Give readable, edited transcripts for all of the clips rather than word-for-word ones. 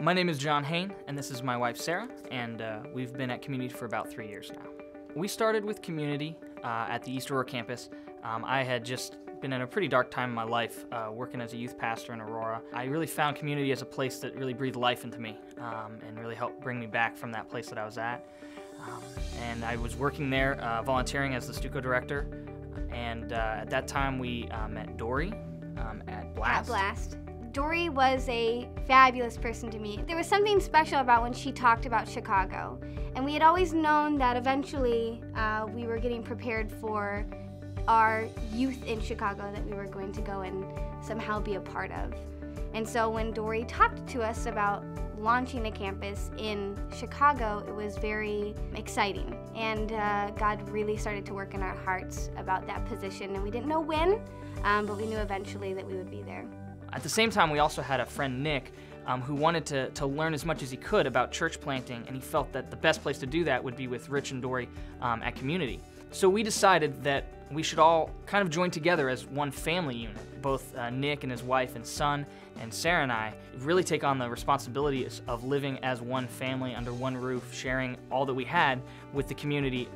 My name is Hane, and this is my wife Sarah, and we've been at Community for about 3 years now. We started with Community at the East Aurora campus. I had just been in a pretty dark time in my life working as a youth pastor in Aurora. I really found Community as a place that really breathed life into me and really helped bring me back from that place that I was at. And I was working there volunteering as the Stuco director, and at that time we met Dory at Blast. At Blast. Dory was a fabulous person to meet. There was something special about when she talked about Chicago, and we had always known that eventually we were getting prepared for our youth in Chicago that we were going to go and somehow be a part of. And so when Dory talked to us about launching a campus in Chicago, it was very exciting, and God really started to work in our hearts about that position, and we didn't know when, but we knew eventually that we would be there. At the same time, we also had a friend, Nick, who wanted to learn as much as he could about church planting, and he felt that the best place to do that would be with Rich and Dory at Community. So we decided that we should all kind of join together as one family unit. Both Nick and his wife and son and Sarah and I really take on the responsibilities of living as one family under one roof, sharing all that we had with the community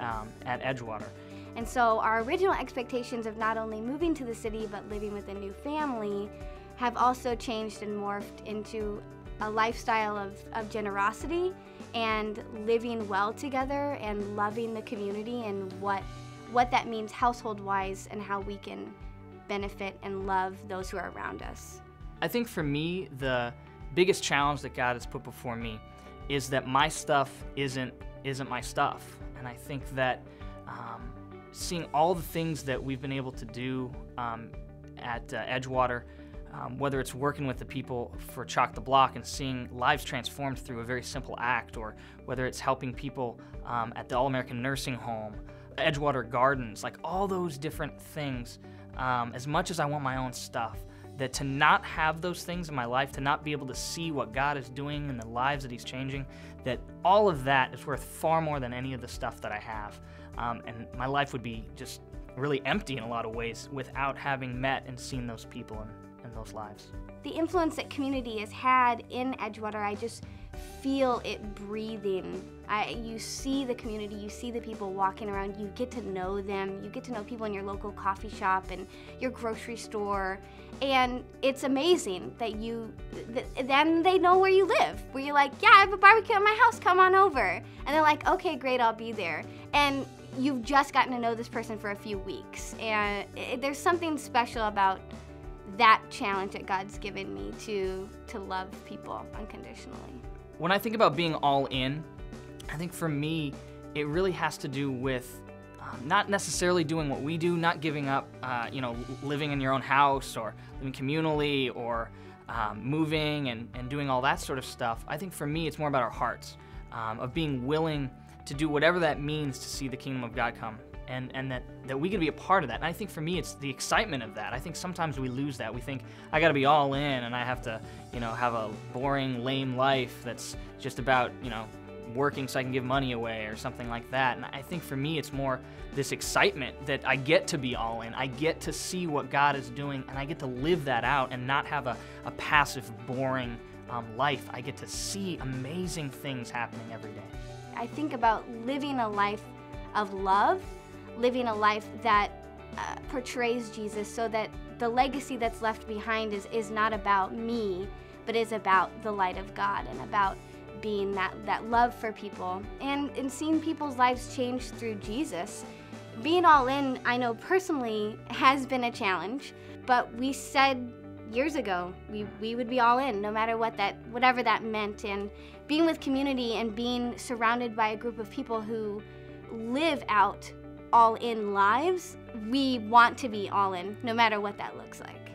at Edgewater. And so our original expectations of not only moving to the city but living with a new family have also changed and morphed into a lifestyle of generosity and living well together and loving the community and what that means household-wise and how we can benefit and love those who are around us. I think for me, the biggest challenge that God has put before me is that my stuff isn't my stuff. And I think that seeing all the things that we've been able to do at Edgewater, whether it's working with the people for Chalk the Block and seeing lives transformed through a very simple act, or whether it's helping people at the All-American Nursing Home, Edgewater Gardens, like all those different things, as much as I want my own stuff, that to not have those things in my life, to not be able to see what God is doing in the lives that He's changing, that all of that is worth far more than any of the stuff that I have. And my life would be just really empty in a lot of ways without having met and seen those people in those lives. The influence that Community has had in Edgewater, I just feel it breathing. You see the community, you see the people walking around, you get to know them, you get to know people in your local coffee shop and your grocery store, and it's amazing that then they know where you live, where you're like, yeah, I have a barbecue at my house, come on over. And they're like, okay, great, I'll be there. And you've just gotten to know this person for a few weeks, and there's something special about that challenge that God's given me to love people unconditionally. When I think about being all in, I think for me, it really has to do with not necessarily doing what we do, not giving up, living in your own house or living communally or moving and doing all that sort of stuff. I think for me, it's more about our hearts, of being willing to do whatever that means to see the kingdom of God come. And that we can be a part of that. And I think for me, it's the excitement of that. I think sometimes we lose that. We think, I gotta be all in and I have to, have a boring, lame life that's just about, working so I can give money away or something like that. And I think for me, it's more this excitement that I get to be all in. I get to see what God is doing and I get to live that out and not have a passive, boring life. I get to see amazing things happening every day. I think about living a life of love, living a life that portrays Jesus, so that the legacy that's left behind is not about me, but is about the light of God and about being that love for people and seeing people's lives change through Jesus. Being all in, I know personally, has been a challenge, but we said years ago we would be all in no matter whatever that meant. And being with Community and being surrounded by a group of people who live out all in lives, we want to be all in no matter what that looks like.